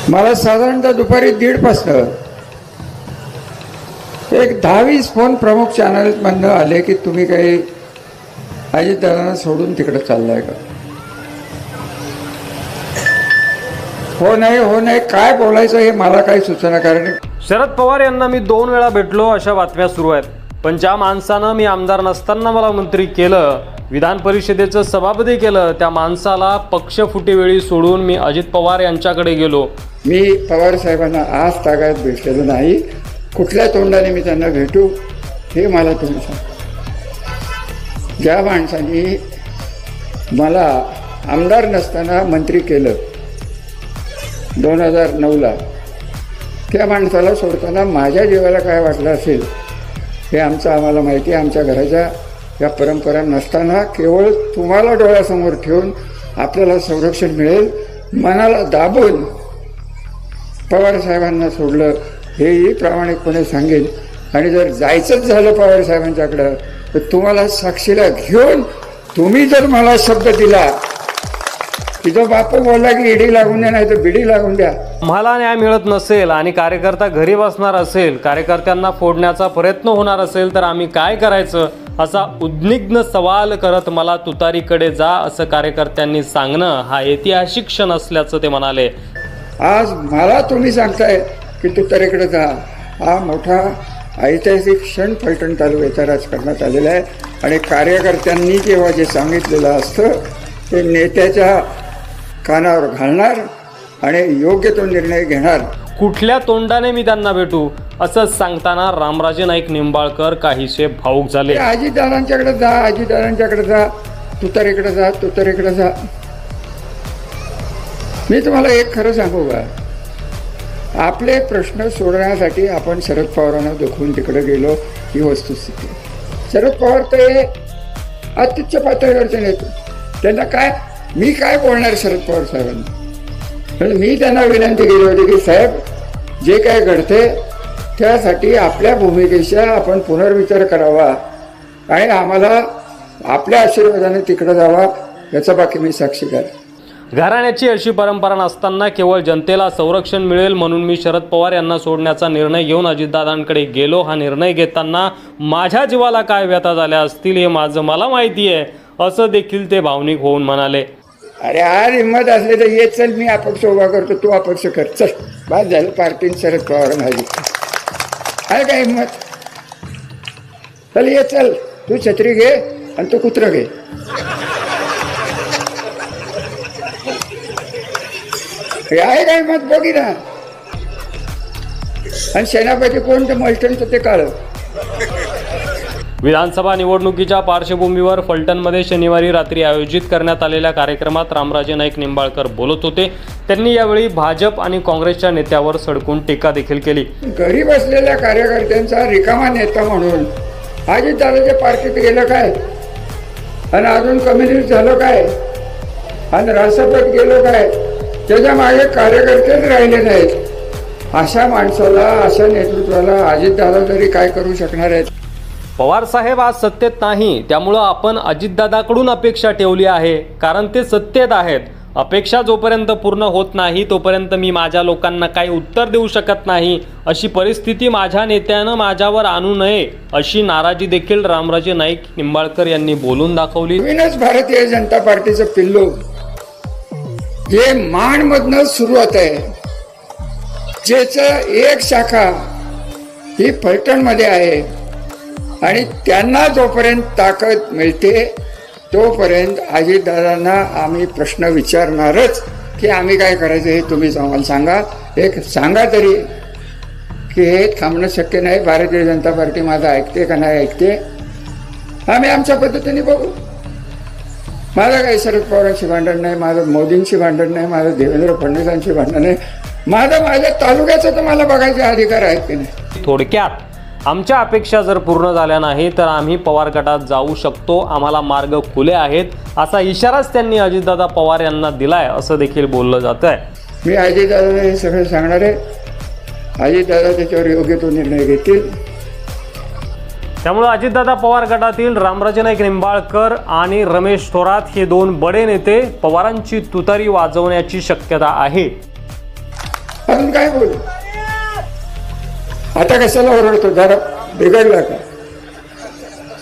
मला साधारणतः दुपारी 1:30 वाजता एक 10-20 फोन प्रमुख चॅनलमधनं आले की तुम्ही काही अजितदादांना सोडून तिकडे चाललाय का. हो नाही काय बोलायचं हे मला काही सुचना. कारण शरद पवार यांना मी 2 वेळा भेटलो अशा बातम्या सुरू आहेत. पण ज्या माणसानं मी आमदार नसताना मला मंत्री केलं, विधान परिषदेचं सभापती केलं, त्या माणसाला पक्षफुटीवेळी सोडून मी अजित पवार यांच्याकडे गेलो. मी पवार साहेबांना आज तागायत भेटलेलं नाही. कुठल्या तोंडाने मी त्यांना भेटू हे मला तुम्ही सांगा. ज्या माणसाने मला आमदार नसताना मंत्री केलं 2009ला, त्या माणसाला सोडताना माझ्या जीवाला काय वाटलं असेल हे आम्हाला माहिती आहे. आमच्या घराच्या या परंपरा नसताना केवळ तुम्हाला डोळ्यासमोर ठेवून आपल्याला संरक्षण मिळेल मनाला दाबून पवार साहेबांना सोडलं हेही प्रामाणिकपणे सांगेन. आणि जर जायचंच झालं पवार साहेबांच्याकडं तर तुम्हाला साक्षीला घेऊन तुम्ही जर मला शब्द दिला की जो बापू बोलला की ईडी लागून द्या नाही तर बिडी लागून द्या, मला न्याय मिळत नसेल आणि कार्यकर्ता घरी बसणार असेल, कार्यकर्त्यांना फोडण्याचा प्रयत्न होणार असेल तर आम्ही काय करायचं असा उद्विग्न सवाल करत मला तुतारीकडे जा असं कार्यकर्त्यांनी सांगणं हा ऐतिहासिक क्षण असल्याचं ते म्हणाले. आज मला तुम्ही सांगताय की तुतारीकडे जा, हा मोठा ऐतिहासिक क्षण फलटण तालुक्याच्या राजकारणात आलेला आहे. आणि कार्यकर्त्यांनी जेव्हा जे सांगितलेलं असतं ते नेत्याच्या कानावर घालणार आणि योग्य तो निर्णय घेणार. कुठल्या तोंडाने मी त्यांना भेटू असं सांगताना रामराजे नाईक निंबाळकर काहीसे भावूक झाले. अजितदादांच्याकडे जा, तुतारीकडे जा. मी तुम्हाला एक खरं सांगू का, आपले प्रश्न सोडवण्यासाठी आपण शरद पवारांना दुखवून तिकडे गेलो ही वस्तुस्थिती. शरद पवार ते अत्युच्च पातळीवरचे नेते, त्यांना काय मी काय बोलणार शरद पवार साहेबांना. मी त्यांना विनंती केली होती की साहेब जे काय घडते त्यासाठी आपल्या भूमिकेचा आपण पुनर्विचार करावा आणि आम्हाला आपल्या आशीर्वादाने तिकडे जावा याचा बाकी मी साक्षीदार. घराण्याची अशी परंपरा नसताना केवळ जनतेला संरक्षण मिळेल म्हणून मी शरद पवार यांना सोडण्याचा निर्णय घेऊन अजितदादांकडे गेलो. हा निर्णय घेताना माझ्या जीवाला काय व्यथा झाल्या असतील हे माझं मला माहिती आहे असं देखील ते भावनिक होऊन म्हणाले. अरे आज हिंमत असले तर ये चल, मी अपक्ष उभा करतो, तू अपक्ष कर, चल बाद झालं. पार्टीन शरद पवार माझी आहे का हिंमत? चल ये चल, तू छत्री घे आणि तू कुत्रं घे. आहे काय मत बघी ना. आणि सेनापती कोण तर मल्टनचं ते काळ. विधानसभा निवडणुकीच्या पार्श्वभूमीवर फलटणमध्ये शनिवारी रात्री आयोजित करण्यात आलेल्या कार्यक्रमात रामराजे नाईक निंबाळकर बोलत होते. त्यांनी यावेळी भाजप आणि काँग्रेसच्या नेत्यावर सडकून टीका देखील केली. घरी बसलेल्या कार्यकर्त्यांचा रिकामा नेता म्हणून अजितदादाच्या पार्टीत गेलं काय आणि अजून कम्युनिस्ट झालं काय आणि राष्ट्रपत गेलो काय, त्याच्या मागे कार्यकर्तेच राहिले नाहीत. अशा माणसाला, अशा नेतृत्वाला अजितदादा तरी काय करू शकणार आहेत. पवार साहेब आज सत्तेत नाही, त्यामुळं आपण अजितदादाकडून अपेक्षा ठेवली आहे कारण ते सत्तेत आहेत. अपेक्षा जोपर्यंत पूर्ण होत नाही तोपर्यंत मी माझ्या लोकांना काही उत्तर देऊ शकत नाही. अशी परिस्थिती माझ्या नेत्यानं माझ्यावर आणू नये अशी नाराजी देखील रामराजे नाईक निंबाळकर यांनी बोलून दाखवली. भारतीय जनता पार्टीचं पिल्लू जे माणमधनं सुरुवात आहे, ज्याचं एक शाखा ही फलटणमध्ये आहे आणि त्यांना जोपर्यंत ताकद मिळते तोपर्यंत अजितदादांना आम्ही प्रश्न विचारणारच की आम्ही काय करायचं हे तुम्हीच आम्हाला सांगा. एक सांगा तरी की हे थांबणं शक्य नाही. भारतीय जनता पार्टी माझं ऐकते का नाही ऐकते आम्ही आमच्या पद्धतीने बघू. माझं काही शरद पवारांशी भांडण नाही, माझं मोदींशी भांडण नाही, माझं देवेंद्र फडणवीसांशी भांडण नाही. माझ्या तालुक्याचं तर मला बघायचे अधिकार आहेत की नाही. थोडक्यात आमच्या अपेक्षा जर पूर्ण झाल्या नाही तर आम्ही पवार गटात जाऊ शकतो, आम्हाला मार्ग खुले आहेत असा इशाराच त्यांनी अजितदादा पवार यांना दिलाय असं देखील बोललं जात आहे. मी अजितदादा हे सगळं सांगणार आहे. अजितदादा त्याच्यावर योग्य तो निर्णय घेतील. त्यामुळे अजितदादा पवार गटातील रामराजे नाईक निंबाळकर आणि रमेश थोरात हे 2 बडे नेते पवारांची तुतारी वाजवण्याची शक्यता आहे. अजून काय बोलू? आता कशाला ओरडतो? जरा बिघडला का?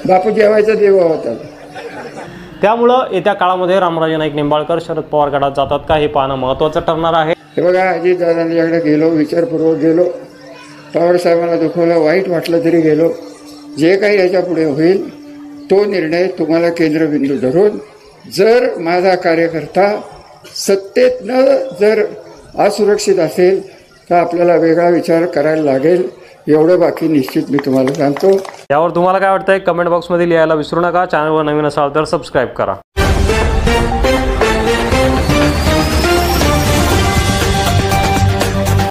बापू जेवायचा देवा होता. त्यामुळं येत्या काळामध्ये रामराजे नाईक निंबाळकर शरद पवार गटात जातात का हे पाहणं महत्त्वाचं ठरणार आहे. हे बघा, अजितदादांच्याकडे गेलो, विचारपूर्वक गेलो, पवार साहेबांना दुखवलं, वाईट वाटलं तरी गेलो. जे काही याच्या पुढे होईल तो निर्णय तुम्हाला केंद्रबिंदू धरून, जर माझा कार्यकर्ता सत्तेतनं जर असुरक्षित असेल तर आपल्याला वेगळा विचार करायला लागेल. एवढं बाकी निश्चित मी तुम्हाला सांगतो. यावर तुम्हाला काय वाटतंय कमेंट बॉक्समध्ये लिहायला विसरू नका. चॅनलवर नवीन असाल तर सबस्क्राईब करा.